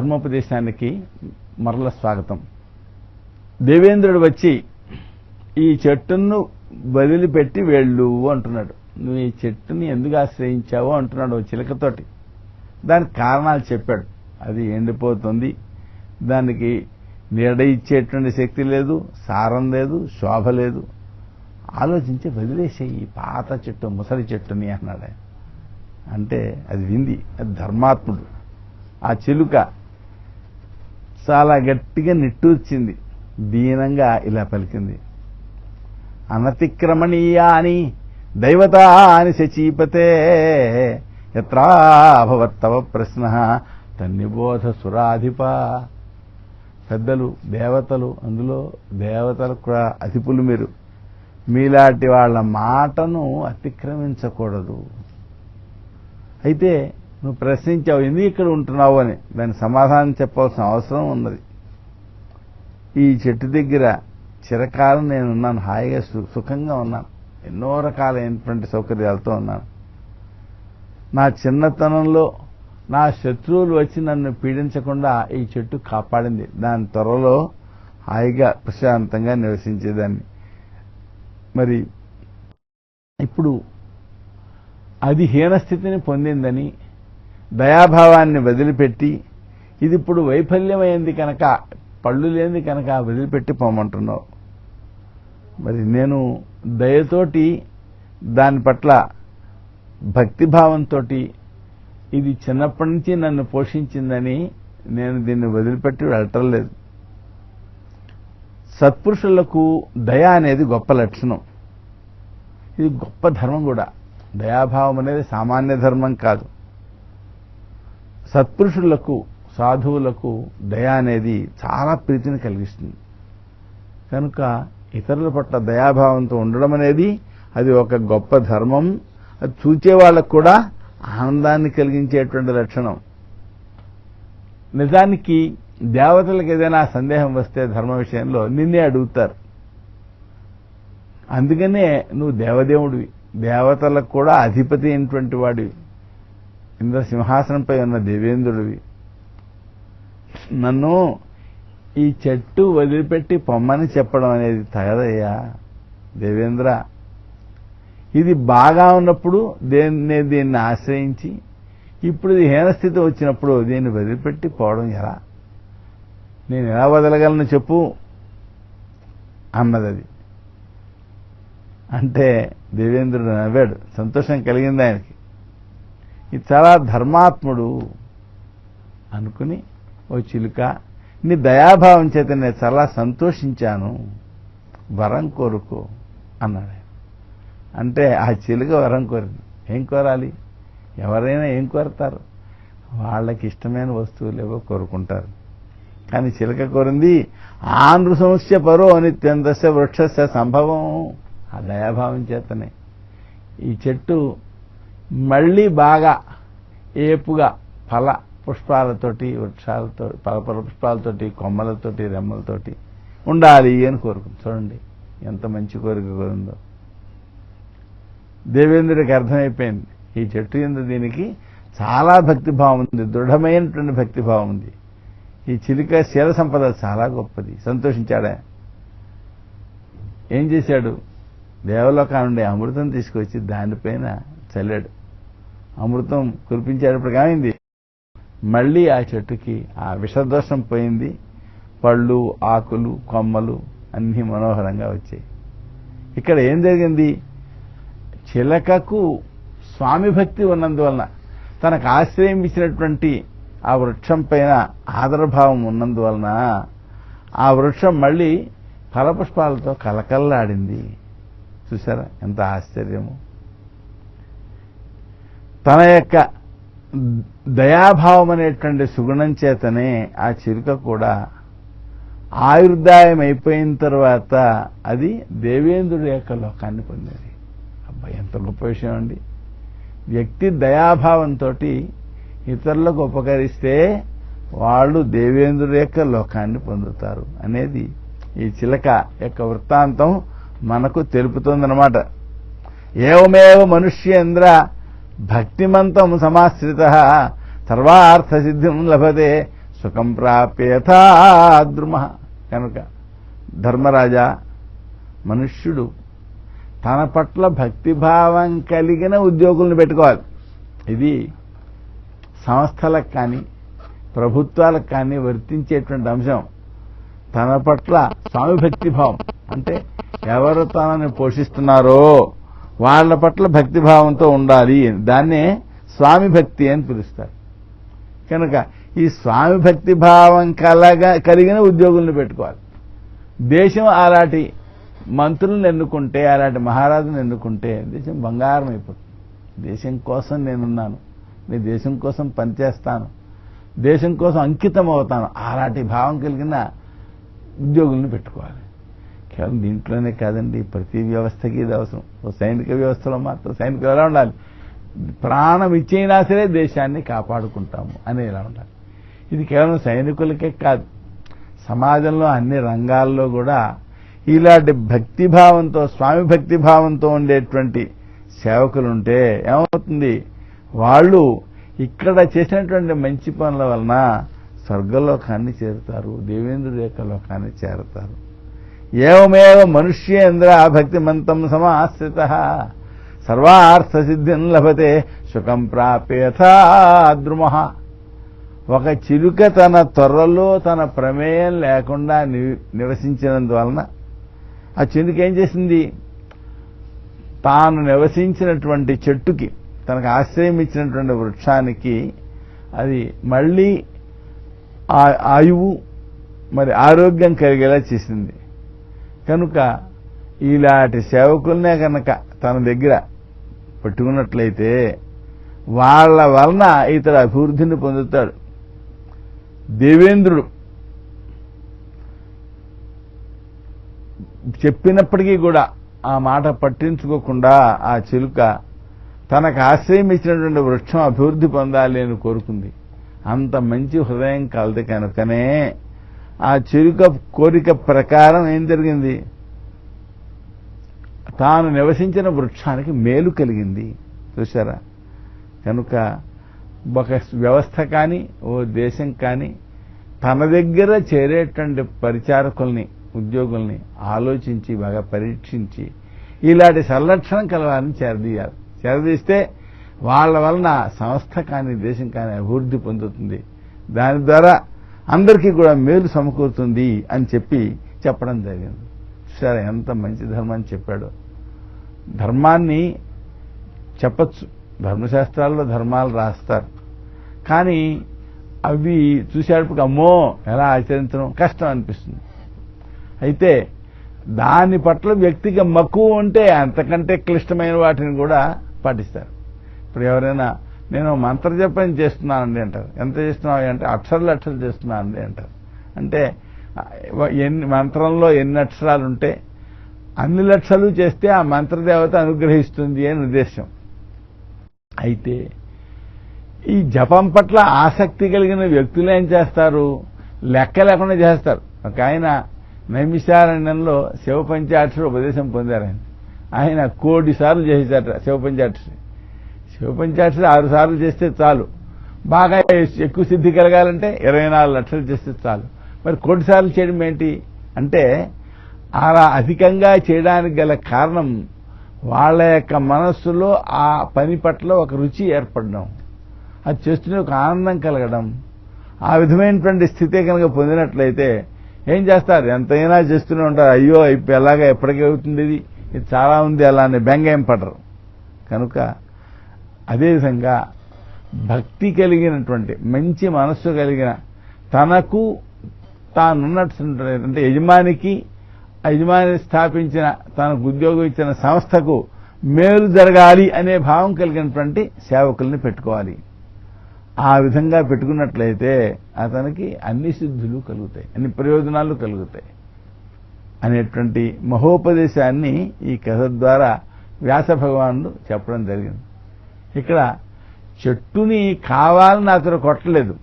ధర్మోపదేశానికి మరల స్వాగతం. దేవేంద్రుడు వచ్చి ఈ చెట్టును వదిలిపెట్టి వెళ్ళు అంటున్నాడు. నువ్వు ఈ చెట్టుని ఎందుకు ఆశ్రయించావో అంటున్నాడు చిలకతోటి. దానికి కారణాలు చెప్పాడు. అది ఎండిపోతుంది, దానికి నీడ ఇచ్చేటువంటి శక్తి లేదు, సారం లేదు, శోభ లేదు, ఆలోచించి వదిలేసేయి పాత చెట్టు ముసలి చెట్టుని అన్నాడు. అంటే అది వింది, అది ధర్మాత్ముడు. ఆ చిలుక చాలా గట్టిగా నిట్టూర్చింది, దీనంగా ఇలా పలికింది, అనతిక్రమణీయాని దైవతాని శచీపతే యత్రాభవత్తవ ప్రశ్న తన్నిబోధ సురాధిప. పెద్దలు దేవతలు, అందులో దేవతలు కూడా అధిపులు మీరు, మీలాంటి వాళ్ళ మాటను అతిక్రమించకూడదు. అయితే నువ్వు ప్రశ్నించావు ఎందుకు ఇక్కడ ఉంటున్నావు అని, దానికి సమాధానం చెప్పాల్సిన అవసరం ఉన్నది. ఈ చెట్టు దగ్గర చిరకాలం నేనున్నాను, హాయిగా సుఖంగా ఉన్నాను, ఎన్నో రకాలైనటువంటి సౌకర్యాలతో ఉన్నాను. నా చిన్నతనంలో నా శత్రువులు వచ్చి నన్ను పీడించకుండా ఈ చెట్టు కాపాడింది. దాని త్వరలో హాయిగా ప్రశాంతంగా నివసించేదాన్ని. మరి ఇప్పుడు అది హీనస్థితిని పొందిందని దయాభావాన్ని వదిలిపెట్టి ఇది ఇప్పుడు వైఫల్యమైంది కనుక, పళ్ళు లేనిది కనుక వదిలిపెట్టి పోమంటున్నావు. మరి నేను దయతోటి దాని పట్ల భక్తిభావంతో ఇది చిన్నప్పటి నుంచి నన్ను పోషించిందని నేను దీన్ని వదిలిపెట్టి వెళ్ళటం లేదు. సత్పురుషులకు దయ అనేది గొప్ప లక్షణం, ఇది గొప్ప ధర్మం కూడా. దయాభావం అనేది సామాన్య ధర్మం కాదు. సత్పురుషులకు, సాధువులకు దయ అనేది చాలా ప్రీతిని కలిగిస్తుంది. కనుక ఇతరుల పట్ల దయాభావంతో ఉండడం అనేది అది ఒక గొప్ప ధర్మం. అది చూచే వాళ్ళకు కూడా ఆనందాన్ని కలిగించేటువంటి లక్షణం. నిజానికి దేవతలకు ఏదైనా సందేహం వస్తే ధర్మ విషయంలో నిన్నే అడుగుతారు. అందుకనే నువ్వు దేవదేవుడివి, దేవతలకు కూడా అధిపతి అయినటువంటి వాడివి, ఇంద్ర సింహాసనంపై ఉన్న దేవేంద్రుడివి. నన్ను ఈ చెట్టు వదిలిపెట్టి పొమ్మని చెప్పడం అనేది తగదయ్యా దేవేంద్ర. ఇది బాగా ఉన్నప్పుడు దీన్ని ఆశ్రయించి, ఇప్పుడు ఇది హీనస్థితి వచ్చినప్పుడు దీన్ని వదిలిపెట్టి పోవడం ఎలా? నేను ఎలా వదలగలను చెప్పు అన్నది. అంటే దేవేంద్రుడు నవ్వాడు, సంతోషం కలిగింది ఆయనకి. ఇది చాలా ధర్మాత్ముడు అనుకుని, ఓ చిలుక, నీ దయాభావం చేత నేను చాలా సంతోషించాను, వరం కోరుకో అన్నాడు. అంటే ఆ చిలుక వరం కోరింది. ఏం కోరాలి? ఎవరైనా ఏం కోరుతారు? వాళ్ళకి ఇష్టమైన వస్తువులు ఏవో కోరుకుంటారు. కానీ చిలుక కోరింది ఆనృశంస్య పరో అనిత్యంతస్య వృక్షస్య సంభవం. ఆ దయాభావం చేతనే ఈ చెట్టు మళ్ళీ బాగా ఏపుగా ఫల పుష్పాలతోటి, వృక్షాలతో, ఫల పుష్పాలతోటి, కొమ్మలతోటి, రెమ్మలతోటి ఉండాలి అని కోరుకుంది. చూడండి ఎంత మంచి కోరిక కోరిందో. దేవేంద్రుడికి అర్థమైపోయింది ఈ చెట్టు యందు దీనికి చాలా భక్తిభావం ఉంది, దృఢమైనటువంటి భక్తిభావం ఉంది. ఈ చిలుక శీల సంపద చాలా గొప్పది. సంతోషించాడా? ఏం చేశాడు? దేవలోకా నుండి అమృతం తీసుకొచ్చి దానిపైన చల్లాడు. అమృతం కురిపించేటప్పుడు ఏమైంది? మళ్ళీ ఆ చెట్టుకి ఆ విషదోషం పోయింది. పళ్ళు, ఆకులు, కొమ్మలు అన్నీ మనోహరంగా వచ్చాయి. ఇక్కడ ఏం జరిగింది? చిలకకు స్వామి భక్తి ఉన్నందువలన, తనకు ఆశ్రయం ఇచ్చినటువంటి ఆ వృక్షం పైన ఆదరభావం ఉన్నందువలన ఆ వృక్షం మళ్ళీ ఫలపుష్పాలతో కలకల్లాడింది. చూసారా ఎంత ఆశ్చర్యము! తన యొక్క దయాభావం అనేటువంటి సుగుణం చేతనే ఆ చిలుక కూడా ఆయుర్దాయం అయిపోయిన తర్వాత అది దేవేంద్రుడి యొక్క లోకాన్ని పొందేది. అబ్బాయి ఎంత గొప్ప విషయం అండి! వ్యక్తి దయాభావంతో ఇతరులకు ఉపకరిస్తే వాళ్ళు దేవేంద్రుడి యొక్క లోకాన్ని పొందుతారు అనేది ఈ చిలక యొక్క వృత్తాంతం మనకు తెలుపుతోందన్నమాట. ఏవమేవ మనుష్యేంద్ర భక్తిమంతం సమాశ్రిత సర్వార్థ సిద్ధిం లభతే సుఖం ప్రాప్య యథా ద్రుమః. కనుక ధర్మరాజా, మనుష్యుడు తన పట్ల భక్తిభావం కలిగిన ఉద్యోగులను పెట్టుకోవాలి. ఇది సంస్థలకు కానీ ప్రభుత్వాలకు కానీ వర్తించేటువంటి అంశం. తన పట్ల స్వామి భక్తిభావం అంటే ఎవరు తనని పోషిస్తున్నారో వాళ్ళ పట్ల భక్తిభావంతో ఉండాలి. దాన్నే స్వామి భక్తి అని పిలుస్తారు. కనుక ఈ స్వామి భక్తిభావం కలిగిన ఉద్యోగులను పెట్టుకోవాలి. దేశం అలాంటి మంత్రులను ఎన్నుకుంటే, అలాంటి మహారాజును ఎన్నుకుంటే దేశం బంగారం అయిపోతుంది. దేశం కోసం నేనున్నాను, నేను దేశం కోసం పనిచేస్తాను, దేశం కోసం అంకితం అవుతాను, అలాంటి భావం కలిగిన ఉద్యోగులను పెట్టుకోవాలి. కేవలం దీంట్లోనే కాదండి, ప్రతి వ్యవస్థకి ఇది అవసరం. సైనిక వ్యవస్థలో మాత్రం సైనికులు ఎలా ఉండాలి? ప్రాణం ఇచ్చైనా సరే దేశాన్ని కాపాడుకుంటాము అనేలా ఉండాలి. ఇది కేవలం సైనికులకే కాదు, సమాజంలో అన్ని రంగాల్లో కూడా ఇలాంటి భక్తిభావంతో, స్వామి భక్తిభావంతో ఉండేటువంటి సేవకులుంటే ఏమవుతుంది? వాళ్ళు ఇక్కడ చేసినటువంటి మంచి పనుల వలన స్వర్గలోకాన్ని చేరుతారు, దేవేంద్రుడి యొక్క లోకాన్ని చేరుతారు. ఏవమేవ మనుష్యేంద్ర భక్తిమంతం సమాశ్రితః సర్వార్థ సిద్ధిం లభతే సుఖం ప్రాప్య యథా ద్రుమః. ఒక చిలుక తన త్వరలో తన ప్రమేయం లేకుండా నివసించినందువలన ఆ చిలుక ఏం చేసింది? తాను నివసించినటువంటి చెట్టుకి, తనకు ఆశ్రయం ఇచ్చినటువంటి వృక్షానికి అది మళ్ళీ ఆయువు మరి ఆరోగ్యం కలిగేలా చేసింది. కనుక ఇలాంటి సేవకులనే కనుక తన దగ్గర పెట్టుకున్నట్లయితే వాళ్ళ వలన ఇతడు అభివృద్ధిని పొందుతాడు. దేవేంద్రుడు చెప్పినప్పటికీ కూడా ఆ మాట పట్టించుకోకుండా ఆ చిలుక తనకు ఆశ్రయం ఇచ్చినటువంటి వృక్షం అభివృద్ధి పొందాలి అని కోరుకుంది. అంత మంచి హృదయం కలది కనుకనే ఆ చిలుక కోరిక ప్రకారం ఏం జరిగింది? తాను నివసించిన వృక్షానికి మేలు కలిగింది. చూశారా? కనుక ఒక వ్యవస్థ కానీ ఓ దేశం కానీ తన దగ్గర చేరేటువంటి పరిచారకుల్ని, ఉద్యోగుల్ని ఆలోచించి బాగా పరీక్షించి ఇలాంటి సంరక్షణ కలవాలని చేరదీయాలి. చేరదీస్తే వాళ్ళ వలన సంస్థ కానీ దేశం కానీ అభివృద్ధి పొందుతుంది. దాని ద్వారా అందరికీ కూడా మేలు సమకూరుతుంది అని చెప్పడం జరిగింది. సరే, ఎంత మంచి ధర్మాన్ని చెప్పాడు. ధర్మాన్ని చెప్పచ్చు, ధర్మశాస్త్రాల్లో ధర్మాలు రాస్తారు, కానీ అవి చూసేటప్పుడు అమ్మో ఎలా ఆచరించడం కష్టం అనిపిస్తుంది. అయితే దాని పట్ల వ్యక్తికి మక్కువ ఉంటే అంతకంటే క్లిష్టమైన వాటిని కూడా పాటిస్తారు. ఇప్పుడు ఎవరైనా నేను మంత్రజపం చేస్తున్నానండి అంటారు. ఎంత చేస్తున్నావు అంటే అక్షరాలు చేస్తున్నానండి అంటారు. అంటే మంత్రంలో ఎన్ని అక్షరాలు ఉంటే అన్ని లక్షలు చేస్తే ఆ మంత్రదేవత అనుగ్రహిస్తుంది అని ఉద్దేశం. అయితే ఈ జపం పట్ల ఆసక్తి కలిగిన వ్యక్తులు ఏం చేస్తారు? లెక్క లేకుండా చేస్తారు. ఒక ఆయన నైమిషారణ్యంలో శివపంచాక్షరి ఉపదేశం పొందారు. ఆయన 1 కోటి సార్లు చేసేసారట శివపంచాక్షరి. శివపంచాక్షరి 6 సార్లు చేస్తే చాలు. బాగా ఎక్కువ సిద్ధి కలగాలంటే 24 లక్షలు చేస్తే చాలు. మరి 1 కోటి సార్లు చేయడం ఏంటి అంటే అలా అధికంగా చేయడానికి గల కారణం వాళ్ళ యొక్క మనస్సులో ఆ పని పట్ల ఒక రుచి ఏర్పడడం, అది చేస్తూనే ఒక ఆనందం కలగడం. ఆ విధమైనటువంటి స్థితి కనుక పొందినట్లయితే ఏం చేస్తారు? ఎంతైనా చేస్తూనే ఉంటారు. అయ్యో ఎలాగా ఎప్పటికీ అవుతుంది, ఇది చాలా ఉంది అలా అని బెంగ ఏం పడరు. కనుక అదేవిధంగా భక్తి కలిగినటువంటి మంచి మనస్సు కలిగిన తనకు తానున్నటువంటి అంటే యజమాని స్థాపించిన తనకు ఉద్యోగం ఇచ్చిన సంస్థకు మేలు జరగాలి అనే భావం కలిగినటువంటి సేవకుల్ని పెట్టుకోవాలి. ఆ విధంగా పెట్టుకున్నట్లయితే అతనికి అన్ని సిద్ధులు కలుగుతాయి, అన్ని ప్రయోజనాలు కలుగుతాయి అనేటువంటి మహోపదేశాన్ని ఈ కథ ద్వారా వ్యాస భగవానుడు చెప్పడం జరిగింది. ఇక్కడ చెట్టుని కావాలని అతను కొట్టలేదు,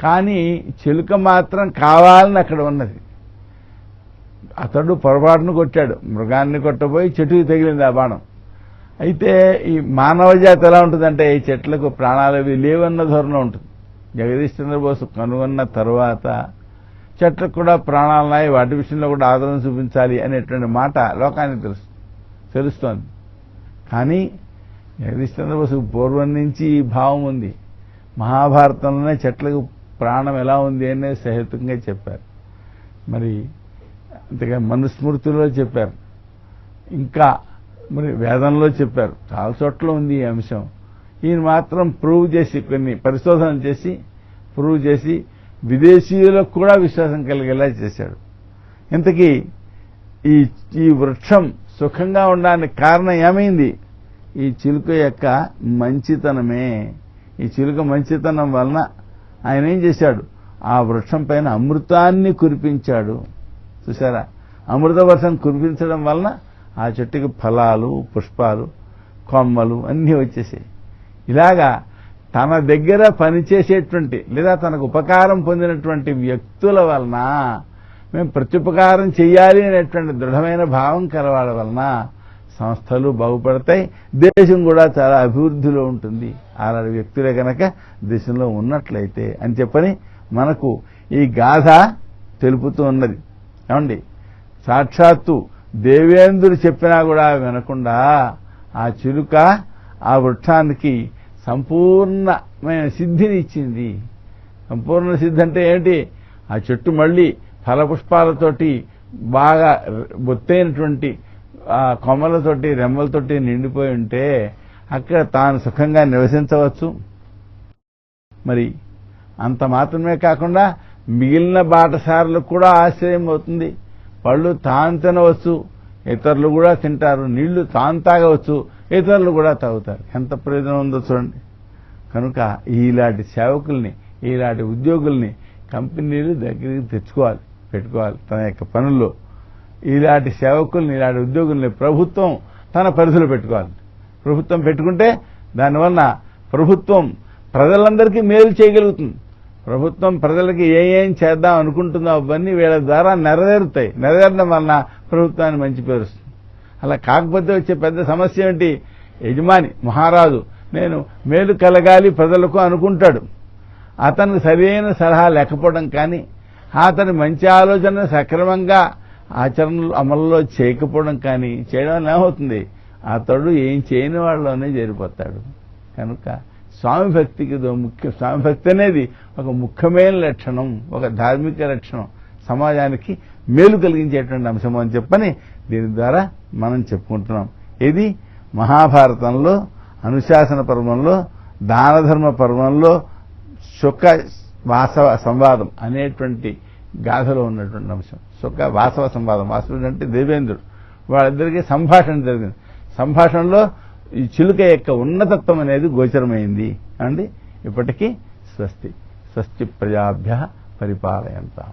కానీ చిలుక మాత్రం కావాలని అక్కడ ఉన్నది. అతడు పొరపాటును కొట్టాడు, మృగాన్ని కొట్టబోయి చెట్టుకి తగిలింది ఆ బాణం. అయితే ఈ మానవ జాతి ఎలా ఉంటుందంటే ఈ చెట్లకు ప్రాణాలు అవి లేవన్న ధోరణి ఉంటుంది. జగదీష్ చంద్రబోస్ కనుగొన్న తర్వాత చెట్లకు కూడా ప్రాణాలున్నాయి, వాటి విషయంలో కూడా ఆదరణ చూపించాలి అనేటువంటి మాట లోకానికి తెలుస్తోంది. కానీ జగదీష్ చంద్రబోస్ పూర్వం నుంచి ఈ భావం ఉంది. మహాభారతంలోనే చెట్లకు ప్రాణం ఎలా ఉంది అనేది సహేతుకంగా చెప్పారు. మరి అంతగా మనుస్మృతిలో చెప్పారు, ఇంకా మరి వేదంలో చెప్పారు, చాలా చోట్ల ఉంది ఈ అంశం. ఈయన మాత్రం ప్రూవ్ చేసి, కొన్ని పరిశోధన చేసి ప్రూవ్ చేసి విదేశీయులకు కూడా విశ్వాసం కలిగేలా చేశాడు. ఇంతకీ ఈ వృక్షం సుఖంగా ఉండడానికి కారణం ఏమైంది? ఈ చిలుక యొక్క మంచితనమే. ఈ చిలుక మంచితనం వలన ఆయన ఏం చేశాడు? ఆ వృక్షం పైన అమృతాన్ని కురిపించాడు. చూసారా, అమృత వర్షం కురిపించడం వలన ఆ చెట్టుకి ఫలాలు, పుష్పాలు, కొమ్మలు అన్నీ వచ్చేసాయి. ఇలాగా తన దగ్గర పనిచేసేటువంటి లేదా తనకు ఉపకారం పొందినటువంటి వ్యక్తుల వలన మేము ప్రత్యుపకారం చెయ్యాలి అనేటువంటి దృఢమైన భావం కలవాళ్ళ వలన సంస్థలు బాగుపడతాయి, దేశం కూడా చాలా అభివృద్ధిలో ఉంటుంది. అలాంటి వ్యక్తులే కనుక దేశంలో ఉన్నట్లయితే అని చెప్పని మనకు ఈ గాథ తెలుపుతూ ఉన్నది. ఏమండి, సాక్షాత్తు దేవేంద్రుడు చెప్పినా కూడా వినకుండా ఆ చిలుక ఆ వృక్షానికి సంపూర్ణమైన సిద్ధిని ఇచ్చింది. సంపూర్ణ సిద్ధి అంటే ఏంటి? ఆ చెట్టు మళ్ళీ ఫలపుష్పాలతోటి బాగా బొత్తైనటువంటి కొమ్మలతోటి రెమ్మలతోటి నిండిపోయి ఉంటే అక్కడ తాను సుఖంగా నివసించవచ్చు. మరి అంత మాత్రమే కాకుండా మిగిలిన బాటసారులకు కూడా ఆశ్రయం అవుతుంది. పళ్ళు తాను తినవచ్చు, ఇతరులు కూడా తింటారు. నీళ్లు తాను తాగవచ్చు, ఇతరులు కూడా తాగుతారు. ఎంత ప్రయోజనం ఉందో చూడండి. కనుక ఇలాంటి సేవకుల్ని, ఇలాంటి ఉద్యోగుల్ని కంపెనీలు దగ్గరికి పెట్టుకోవాలి తన యొక్క పనుల్లో. ఇలాంటి సేవకుల్ని, ఇలాంటి ఉద్యోగుల్ని ప్రభుత్వం తన పరిధిలో పెట్టుకోవాలి. ప్రభుత్వం పెట్టుకుంటే దానివల్ల ప్రభుత్వం ప్రజలందరికీ మేలు చేయగలుగుతుంది. ప్రభుత్వం ప్రజలకి ఏం చేద్దాం అనుకుంటుందో అవన్నీ వీళ్ళ ద్వారా నెరవేరుతాయి. నెరవేరడం వలన ప్రభుత్వాన్ని మంచి పేరు వస్తుంది. అలా కాకపోతే వచ్చే పెద్ద సమస్య ఏంటి? యజమాని, మహారాజు నేను మేలు కలగాలి ప్రజలకు అనుకుంటాడు. అతనికి సరైన సలహా లేకపోవడం కానీ, అతని మంచి ఆలోచన సక్రమంగా ఆచరణలు అమల్లో చేయకపోవడం కానీ చేయడం వల్ల ఏమవుతుంది? అతడు ఏం చేయని వాళ్ళలోనే చేరిపోతాడు. కనుక స్వామి భక్తికి స్వామి భక్తి అనేది ఒక ముఖ్యమైన లక్షణం, ఒక ధార్మిక లక్షణం, సమాజానికి మేలు కలిగించేటువంటి అంశం అని చెప్పని దీని ద్వారా మనం చెప్పుకుంటున్నాం. ఇది మహాభారతంలో అనుశాసన పర్వంలో, దానధర్మ పర్వంలో శుక వాసవ సంవాదం అనేటువంటి గాథలో ఉన్నటువంటి అంశం. శుక వాసవ సంవాదం. వాసవుడు అంటే దేవేంద్రుడు. వాళ్ళిద్దరికీ సంభాషణ జరిగింది. సంభాషణలో ఈ చిలుక యొక్క ఉన్నతత్వం అనేది గోచరమైంది అండి. ఇప్పటికీ స్వస్తి ప్రజాభ్యః పరిపాలయంతాం.